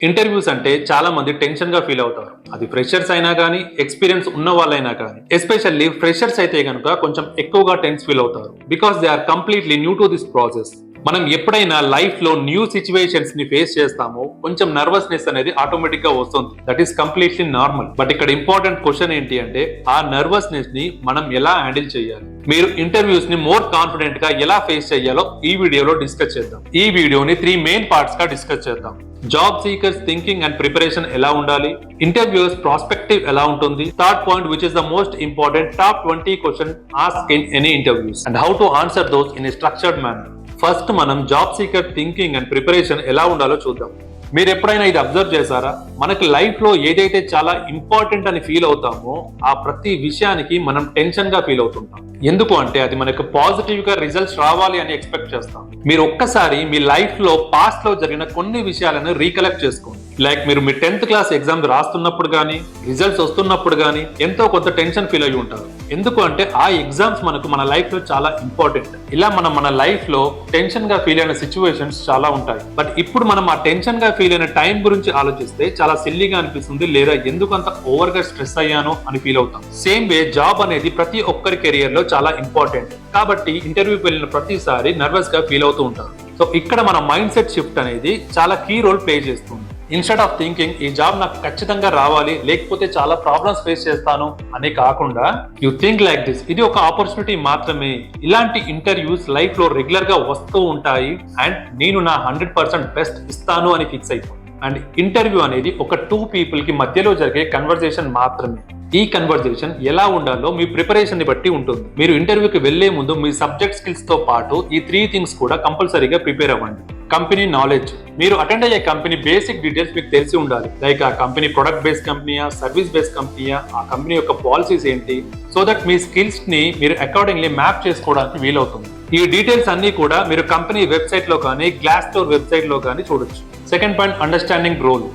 Interviews అంటే చాలా మంది టెన్షన్ గా ఫీల్ అవుతారు. అది ఫ్రెషర్స్ అయినా కానీ ఎక్స్పీరియన్స్ ఉన్న వాళ్ళైనా కానీ, ఎస్పెషల్లీ ఫ్రెషర్స్ అయితే కనుక కొంచెం ఎక్కువగా టెన్స్ ఫీల్ అవుతారు. Because they are completely new to this process. మనం ఎప్పుడైనా లైఫ్ లో న్యూ సిచ్యువేషన్స్ ని ఫేస్ చేస్తామో కొంచెం నర్వస్నెస్ అనేది ఆటోమేటిక్ గా వస్తుంది. That is completely normal. But ఇక్కడ ఇంపార్టెంట్ క్వశ్చన్ ఏంటి అంటే ఆ నర్వస్నెస్ ని మనం ఎలా హ్యాండిల్ చేయాలి? మీరు ఇంటర్వ్యూస్ ని మోర్ కాన్ఫిడెంట్ గా ఎలా ఫేస్ చేయాలో ఈ వీడియోలో డిస్కస్ చేద్దాం. ఈ వీడియోని 3 మెయిన్ పార్ట్స్ గా డిస్కస్ చేద్దాం. Job seekers thinking and preparation ఎలా ఉండాలి, ఇంటర్వ్యూస్ ప్రాస్పెక్టివ్ ఎలా ఉంటుంది, third point which is the most important top 20 question ask in any interviews and how to answer those in a structured manner. First మనం job seeker thinking and preparation ఎలా ఉండాలో చూద్దాం. మీరు ఎప్పుడైనా ఇది అబ్జర్వ్ చేశారా? మనకి లైఫ్ లో ఏదైతే చాలా ఇంపార్టెంట్ అని ఫీల్ అవుతామో ఆ ప్రతి విషయానికి మనం టెన్షన్ గా ఫీల్ అవుతుంటాం. ఎందుకు అంటే అది మనకు పాజిటివ్ గా రిజల్ట్స్ రావాలి అని ఎక్స్పెక్ట్ చేస్తాం. మీరు ఒక్కసారి మీ లైఫ్ లో పాస్ట్ లో జరిగిన కొన్ని విషయాలను రీకలెక్ట్ చేసుకోండి. లైక్ మీరు మీ 10th క్లాస్ ఎగ్జామ్ రాస్తున్నప్పుడు కానీ రిజల్ట్స్ వస్తున్నప్పుడు కానీ ఎంతో కొంత టెన్షన్ ఫీల్ అయ్యి ఉంటారు. ఎందుకు అంటే ఆ ఎగ్జామ్స్ మనకు మన లైఫ్ లో చాలా ఇంపార్టెంట్. ఇలా మనం మన లైఫ్ లో టెన్షన్ గా ఫీల్ అయిన సిచ్యువేషన్స్ చాలా ఉంటాయి. బట్ ఇప్పుడు మనం ఆ టెన్షన్ గా ఫీల్ అయిన టైం గురించి ఆలోచిస్తే చాలా సిల్లీగా అనిపిస్తుంది, లేదా ఎందుకు అంత ఓవర్ గా స్ట్రెస్ అయ్యానో అని ఫీల్ అవుతాం. సేమ్ వే జాబ్ అనేది ప్రతి ఒక్కరి కెరియర్ లో చాలా ఇంపార్టెంట్. కాబట్టి ఇంటర్వ్యూకి వెళ్ళిన ప్రతిసారి నర్వస్ గా ఫీల్ అవుతూ ఉంటారు. సో ఇక్కడ మన మైండ్ సెట్ షిఫ్ట్ అనేది చాలా కీ రోల్ ప్లే చేస్తుంది. ఇన్స్టెడ్ ఆఫ్ థింకింగ్ ఈ జాబ్ నాకు ఖచ్చితంగా రావాలి లేకపోతే చాలా ప్రాబ్లమ్స్ ఫేస్ చేస్తాను అని కాకుండా యూ థింక్ లైక్ దిస్, ఇది ఒక ఆపర్చునిటీ మాత్రమే. ఇలాంటి ఇంటర్వ్యూస్ లైఫ్ లో రెగ్యులర్ గా వస్తూ ఉంటాయి అండ్ నేను నా 100% బెస్ట్ ఇస్తాను అని ఫిక్స్ అయిపోయి. అండ్ ఇంటర్వ్యూ అనేది ఒక 2 పీపుల్ కి మధ్యలో జరిగే కన్వర్జేషన్ మాత్రమే. ఈ కన్వర్జేషన్ ఎలా ఉండాలో మీ ప్రిపరేషన్ ని బట్టి ఉంటుంది. మీరు ఇంటర్వ్యూకి వెళ్లే ముందు మీ సబ్జెక్ట్ స్కిల్స్ తో పాటు ఈ 3 థింగ్స్ కూడా కంపల్సరీగా ప్రిపేర్ అవ్వండి. కంపెనీ నాలెడ్జ్, మీరు అటెండ్ అయ్యే కంపెనీ బేసిక్ డీటెయిల్స్ మీకు తెలిసి ఉండాలి. లైక్ ఆ కంపెనీ ప్రొడక్ట్ బేస్డ్ కంపెనీయా, సర్వీస్ బేస్డ్ కంపెనీయా, ఆ కంపెనీ యొక్క పాలసీస్ ఏంటి, సో దట్ మీ స్కిల్స్ ని మీరు అకార్డింగ్లీ మ్యాప్ చేసుకోవడానికి వీలవుతుంది. ఈ డీటెయిల్స్ అన్ని కూడా మీరు కంపెనీ వెబ్సైట్ లో కానీ గ్లాస్ డోర్ వెబ్సైట్ లో కానీ చూడొచ్చు. Second point, understanding role.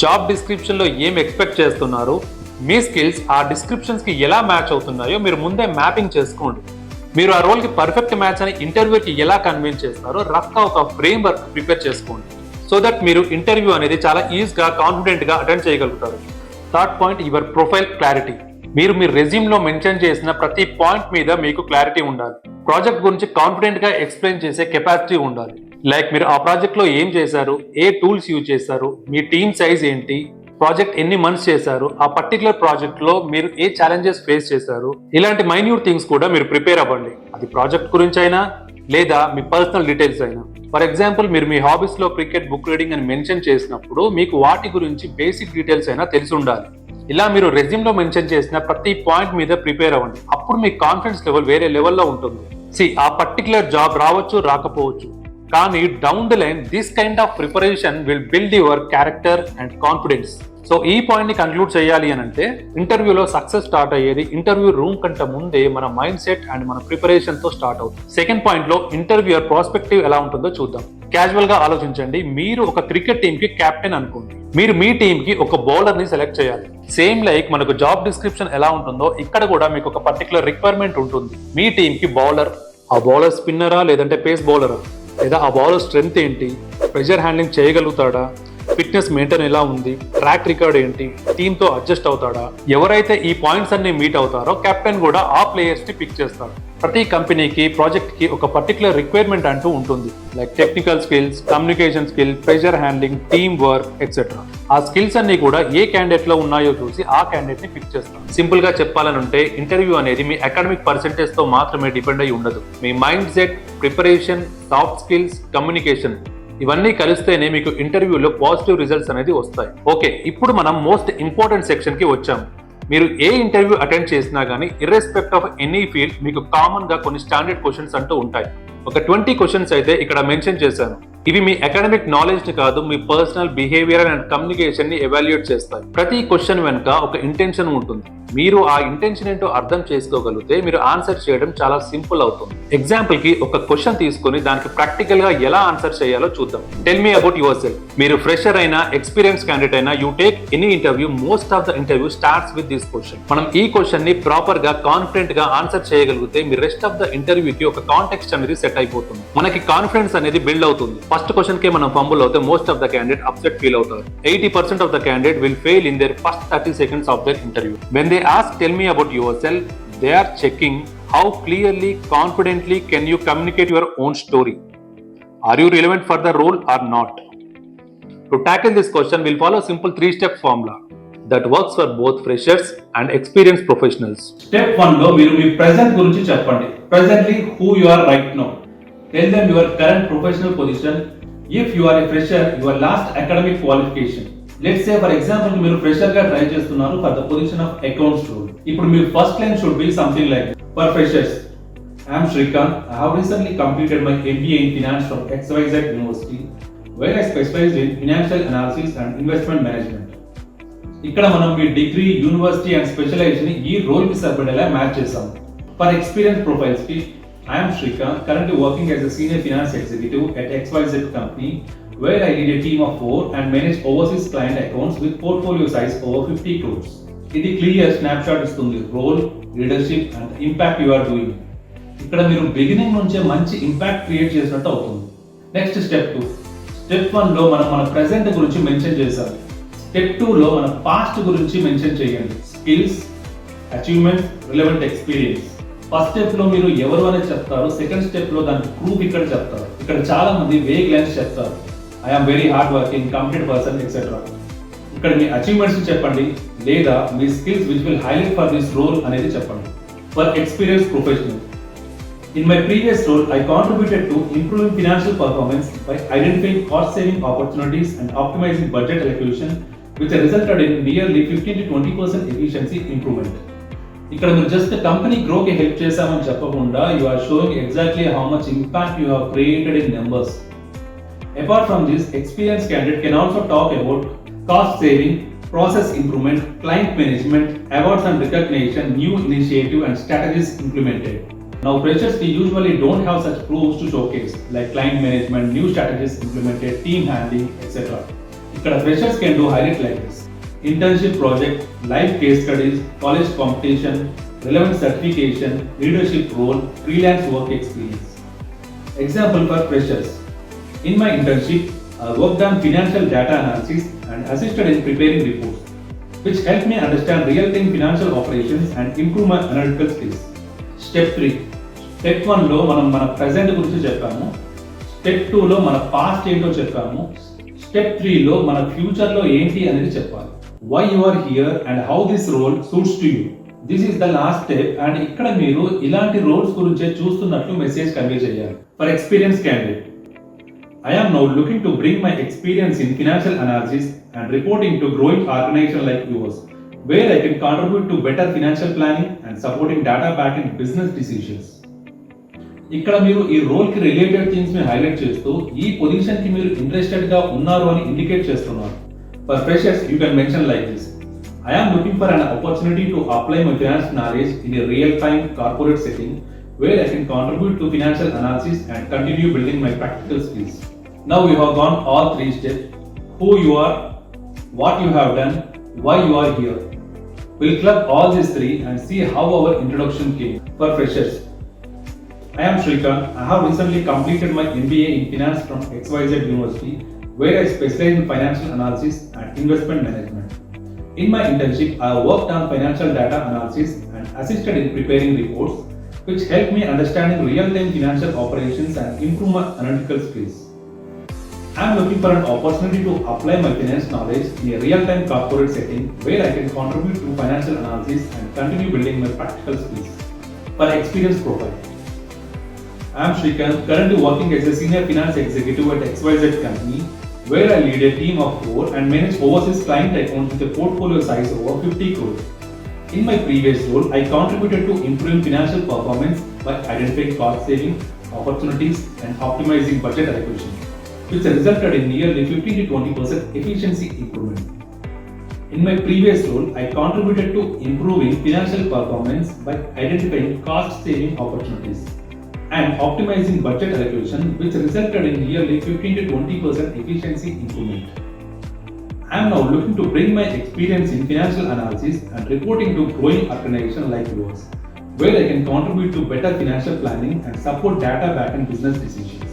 Job description లో ఏం ఎక్స్పెక్ట్ చేస్తున్నారు, మీ స్కిల్స్ ఆ డిస్క్రిప్షన్స్ కి ఎలా మ్యాచ్ అవుతున్నాయో మీరు ముందే మ్యాపింగ్ చేసుకోండి. మీరు ఆ రోల్ కి పర్ఫెక్ట్ మ్యాచ్ అని ఇంటర్వ్యూకి ఎలా కన్విన్స్ చేస్తారో రఫ్ గా ఒక ఫ్రేమ్ వర్క్ ప్రిపేర్ చేసుకోండి. సో దట్ మీరు ఇంటర్వ్యూ అనేది చాలా ఈజీగా కాన్ఫిడెంట్ గా అటెండ్ చేయగలుగుతారు. Third point, your profile clarity. మీరు మీ రెజ్యూమ్ లో మెన్షన్ చేసిన ప్రతి పాయింట్ మీద మీకు క్లారిటీ ఉండాలి. ప్రాజెక్ట్ గురించి కాన్ఫిడెంట్ గా ఎక్స్ప్లెయిన్ చేసే కెపాసిటీ ఉండాలి. లైక్ మీరు ఆ ప్రాజెక్ట్ లో ఏం చేశారు, ఏ టూల్స్ యూజ్ చేశారు, మీ టీమ్ సైజ్ ఏంటి, ప్రాజెక్ట్ ఎన్ని మంత్స్ చేశారు, ఆ పర్టికులర్ ప్రాజెక్ట్ లో మీరు ఏ ఛాలెంజెస్ ఫేస్ చేశారు, ఇలాంటి మైన్యూట్ థింగ్స్ కూడా మీరు ప్రిపేర్ అవ్వండి. అది ప్రాజెక్ట్ గురించి అయినా లేదా మీ పర్సనల్ డీటెయిల్స్ అయినా. ఫర్ ఎగ్జాంపుల్ మీరు మీ హాబీస్ లో క్రికెట్, బుక్ రీడింగ్ అని మెన్షన్ చేసినప్పుడు మీకు వాటి గురించి బేసిక్ డీటెయిల్స్ అయినా తెలిసి ఉండాలి. ఇలా మీరు రెజ్యూమ్ లో మెన్షన్ చేసిన ప్రతి పాయింట్ మీద ప్రిపేర్ అవ్వండి. అప్పుడు మీ కాన్ఫిడెన్స్ లెవెల్ వేరే లెవెల్లో ఉంటుంది. ఆ పర్టికులర్ జాబ్ రావచ్చు, రాకపోవచ్చు, కానీ down the line this kind of preparation will build your character and confidence. So ఈ పాయింట్ ని కంక్లూడ్ చేయాలి అని అంటే ఇంటర్వ్యూలో సక్సెస్ స్టార్ట్ అయ్యేది ఇంటర్వ్యూ రూమ్ కంటే ముందే మన మైండ్ సెట్ అండ్ మన ప్రిపరేషన్ తో స్టార్ట్ అవుతుంది. సెకండ్ పాయింట్ లో ఇంటర్వ్యూయర్ ప్రాస్పెక్టివ్ ఎలా ఉంటుందో చూద్దాం. క్యాజువల్ గా ఆలోచించండి. మీరు ఒక క్రికెట్ టీమ్ కి కెప్టెన్ అనుకోండి. మీరు మీ టీమ్ కి ఒక బౌలర్ ని సెలెక్ట్ చేయాలి. సేమ్ లైక్ మనకు జాబ్ డిస్క్రిప్షన్ ఎలా ఉంటుందో ఇక్కడ కూడా మీకు ఒక పర్టికులర్ రిక్వైర్మెంట్ ఉంటుంది. మీ టీమ్ కి బౌలర్, ఆ బౌలర్ స్పిన్నరా లేదంటే పేస్ బౌలరా, లేదా ఆ బౌలర్ స్ట్రెంగ్త్ ఏంటి, ప్రెషర్ హ్యాండ్లింగ్ చేయగలుగుతాడా, ఫిట్నెస్ మెయింటైన్ ఎలా ఉంది, ట్రాక్ రికార్డ్ ఏంటి, టీమ్ తో అడ్జస్ట్ అవుతాడా. ఎవరైతే ఈ పాయింట్స్ అన్ని మీట్ అవుతారో కెప్టెన్ కూడా ఆ ప్లేయర్స్ ని పిక్ చేస్తాడు. ప్రతి కంపెనీకి, ప్రాజెక్ట్ కి ఒక పర్టికులర్ రిక్వైర్మెంట్ అంటూ ఉంటుంది. Like technical skills, communication skill, pressure handling, team work etcetera. ఆ స్కిల్స్ అన్ని కూడా ఏ క్యాండిడేట్ లో ఉన్నాయో చూసి ఆ క్యాండిడేట్ ని పిక్ చేస్తాం. సింపుల్ గా చెప్పాలనుంటే ఇంటర్వ్యూ అనేది మీ అకాడమిక్ పర్సెంటేజ్ తో మాత్రమే డిపెండ్ అయి ఉండదు. మీ mind set, preparation, soft skills, communication ఇవన్నీ కలిస్తేనే మీకు ఇంటర్వ్యూలో పాజిటివ్ రిజల్ట్స్ అనేది వస్తాయి. ఓకే, ఇప్పుడు మనం మోస్ట్ ఇంపార్టెంట్ సెక్షన్ కి వచ్చాం. మీరు ఏ ఇంటర్వ్యూ అటెండ్ చేసినా కానీ ఇర్రెస్పెక్ట్ ఆఫ్ ఎనీ ఫీల్డ్ మీకు కామన్ గా కొన్ని స్టాండర్డ్ క్వశ్చన్స్ అంటూ ఉంటాయి. ఒక 20 క్వశ్చన్స్ అయితే ఇక్కడ మెన్షన్ చేశాను. ఇవి మీ అకాడమిక్ నాలెడ్జ్ ని కాదు, మీ పర్సనల్ బిహేవియర్ అండ్ కమ్యూనికేషన్ ని ఎవాల్యుయేట్ చేస్తాయి. ప్రతి క్వశ్చన్ వెనుక ఒక ఇంటెన్షన్ ఉంటుంది. మీరు ఆ ఇంటెన్షన్ ఏంటో అర్థం చేసుకోగలిగితే మీరు ఆన్సర్ చేయడం చాలా సింపుల్ అవుతుంది. ఎగ్జాంపుల్ కి ఒక క్వశ్చన్ తీసుకొని దానికి ప్రాక్టికల్ గా ఎలా ఆన్సర్ చేయాలో చూద్దాం. Tell me about your self. మీరు ఫ్రెషర్ అయినా ఎక్స్పీరియన్స్ క్యాండిడేట్ అయినా you take any interview, most of the interview starts with this question. మనం ఈ క్వశ్చన్ ని ప్రాపర్ గా కాన్ఫిడెంట్ గా ఆన్సర్ చేయగలిగితే మీ రెస్ట్ ఆఫ్ ద ఇంటర్వ్యూకి ఒక కాంటెక్స్ట్ అనేది సెట్ అయిపోతుంది. మనకి కాన్ఫిడెన్స్ అనేది బిల్డ్ అవుతుంది. ఫస్ట్ క్వశ్చన్ కి మనం ఫంబుల్ అవుతే most of the candidate upset feel అవుతారు. 80% of the candidate will fail in their first 30 seconds of their interview. When they ask tell me about yourself, they are checking how clearly, confidently can you communicate your own story. Are you relevant for the role or not? To tackle this question, we'll follow a simple 3-step formula that works for both freshers and experienced professionals. Step 1 లో మీరు మీ present గురించి చెప్పండి. Presently who you are right now. Tell them your current professional position. If you are a fresher, your last academic qualification. Let's say for example మీరు fresher గా try చేస్తున్నారు for the position of accounts role. ఇప్పుడు మీ first line should be something like, for freshers, I am Shrikant. I have recently completed my MBA in Finance from XYZ University, where I specialized in financial analysis and investment management. ఇక్కడ మనం మీ degree, university and specialisation ఈ role కి సరిపడేలా match చేసాం. For experience profiles కి, I am Shrikant, currently working as a senior finance executive at XYZ company, where I lead a team of 4 and manage overseas client accounts with portfolio size over 50 crores. ఇది clear snapshot ఇస్తుంది role, leadership and impact you are doing. ఇక్కడ మీరు beginning నుంచే మంచి impact create చేసినట్టు అవుతుంది. Next step 2. Step 1 లో మనం మన ప్రెజెంట్ గురించి మెన్షన్ చేసాం. స్టెప్ 2 లో మనం పాస్ట్ గురించి మెన్షన్ చేయండి. Skills, achievements, relevant experience. First step లో మీరు ఎవరు అనేది చెప్తారు, సెకండ్ స్టెప్ లో దానికి ప్రూఫ్ ఇక్కడ చెప్తారు. ఇక్కడ చాలా మంది వేగ్ లైన్స్ చెప్తారు. I am very hard working, complete person etcetera. ఇక్కడ మీ అచీవ్మెంట్స్ చెప్పండి లేదా మీ skills which will highlight for this role అనేది చెప్పండి. For experience professional, in my previous role I contributed to improving financial performance by identifying cost saving opportunities and optimising budget allocation which resulted in nearly 15 to 20% efficiency improvement. ఇక్కడ మీరు just company గ్రోకి help చేశామని చెప్పకుండా you are showing exactly how much impact you have created in numbers. Apart from this, experience candidate can also talk about cost saving, process improvement, client management, awards and recognition, new initiative and strategies implemented. Now freshers usually don't have such proofs to showcase like client management, new strategies implemented, team handling, etc. Ikkada freshers can do highlight like this: internship project, live case studies, college competition, relevant certification, leadership role, freelance work experience. Example for freshers: in my internship, I worked on financial data analysis and assisted in preparing reports, which helped me understand real-time financial operations and improve my analytical skills. Step 3. Step 1 లో మనం మన present గురించి చెప్పాము. Step 2 లో మన past ఏంటో చెప్పాము. Step 3 లో మన ఫ్యూచర్ లో ఏంటి అనేది చెప్పాలి. Why you are here and how this role suits to you. This is the last step and ఇక్కడ మీరు ఇలాంటి రోల్స్ గురించి చూస్తున్నట్లు మెసేజ్ కన్వే చేయాలి. For experienced candidate, I am now looking to bring my experience in financial analysis and reporting to growing organization like yours, where I can contribute to better financial planning and supporting data-backed business decisions. ఇక్కడ మీరు ఈ role కి related things ని highlight చేస్తూ ఈ position కి మీరు interested గా ఉన్నారు అని ఇండికేట్ చేస్తున్నారు. For freshers, you can mention like this: I am looking for an opportunity to apply my finance knowledge in a real-time corporate setting, where I can contribute to financial analysis and continue building my practical skills. Now we have gone all 3 steps: who you are, what you have done, why you are here. We'll club all these 3 and see how our introduction came. For freshers, I am Shrikant. I have recently completed my MBA in Finance from XYZ University, where I specialize in financial analysis and investment management. In my internship, I worked on financial data analysis and assisted in preparing reports, which helped me understanding real-time financial operations and improve my analytical skills. I am looking for an opportunity to apply my finance knowledge in a real-time corporate setting, where I can contribute to financial analysis and continue building my practical skills. For experience profile, I am Shrikant, currently working as a senior finance executive at XYZ company, where I lead a team of 4 and manage overseas client accounts with a portfolio size over 50 crores. In my previous role, I contributed to improving financial performance by identifying cost saving opportunities and optimizing budget allocation, which resulted in nearly 15 to 20% efficiency improvement. In my previous role, I contributed to improving financial performance by identifying cost-saving opportunities and optimizing budget allocation, which resulted in nearly 15 to 20% efficiency improvement. I am now looking to bring my experience in financial analysis and reporting to growing organizations like yours, where I can contribute to better financial planning and support data-backed business decisions.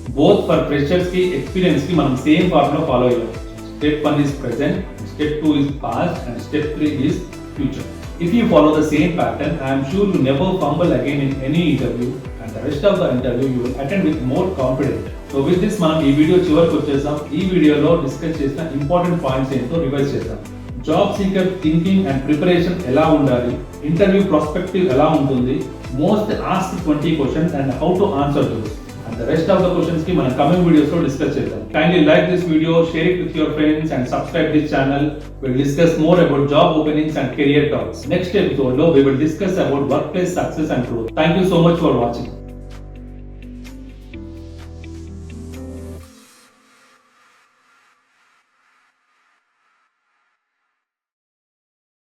Both for freshers की experience की మనం same formula follow అయ్యాం. Step 1 is present, step 2 is past, and step 3 is future. If you follow the same pattern, I am sure you never fumble again in any interview, and the rest of the interview you will attend with more confidence. So with this మనం ఈ video చివరికి వచ్చేసాం. ఈ వీడియోలో discuss చేసిన important points ఏంటో revise చేద్దాం. Job seeker thinking and preparation ఎలా ఉండాలి, ఇంటర్వ్యూ ప్రాస్పెక్టివ్ ఎలా ఉంటుంది, most asked 20 questions and how to answer those. And the rest of the questions ki mana coming videos lo discuss chestam. Kindly like this video, share it with your friends and subscribe this channel. We'll discuss more about job openings and career talks. Next episode lo we will discuss about workplace success and growth. Thank you so much for watching.